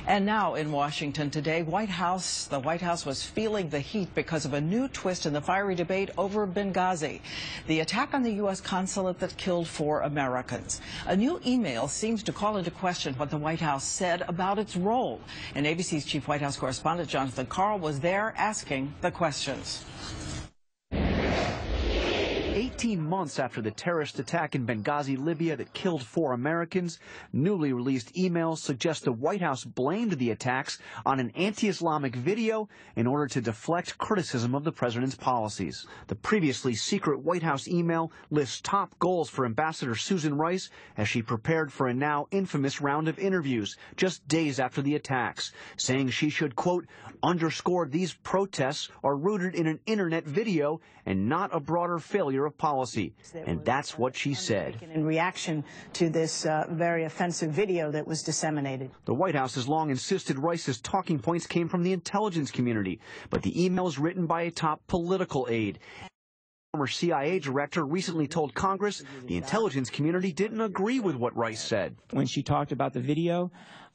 And now in Washington today, the White House was feeling the heat because of a new twist in the fiery debate over Benghazi, the attack on the U.S. consulate that killed 4 Americans. A new email seems to call into question what the White House said about its role. And ABC's chief White House correspondent Jonathan Karl was there asking the questions. 18 months after the terrorist attack in Benghazi, Libya that killed 4 Americans, newly released emails suggest the White House blamed the attacks on an anti-Islamic video in order to deflect criticism of the president's policies. The previously secret White House email lists top goals for Ambassador Susan Rice as she prepared for a now infamous round of interviews just days after the attacks, saying she should, quote, underscore these protests are rooted in an internet video and not a broader failure of policy. And that's what she said. In reaction to this very offensive video that was disseminated. The White House has long insisted Rice's talking points came from the intelligence community, but the email is written by a top political aide. Former CIA director recently told Congress the intelligence community didn't agree with what Rice said. When she talked about the video,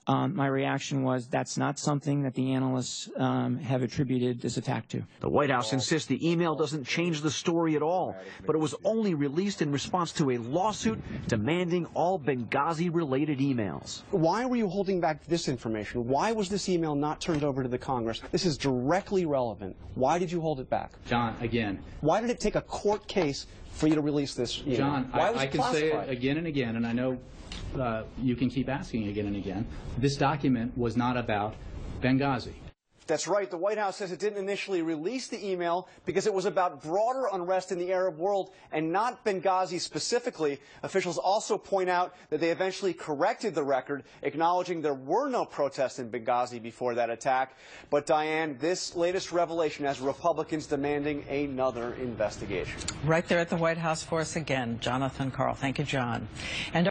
my reaction was that's not something that the analysts have attributed this attack to. The White House insists the email doesn't change the story at all, but it was only released in response to a lawsuit demanding all Benghazi-related emails. Why were you holding back this information? Why was this email not turned over to the Congress? This is directly relevant. Why did you hold it back? John, again. Why did it take a court case for you to release this email? John, I can say it again and again, and I know you can keep asking again and again. This document was not about Benghazi. That's right. The White House says it didn't initially release the email because it was about broader unrest in the Arab world and not Benghazi specifically. Officials also point out that they eventually corrected the record, acknowledging there were no protests in Benghazi before that attack. But, Diane, this latest revelation has Republicans demanding another investigation. Right there at the White House for us again, Jonathan Karl. Thank you, John. And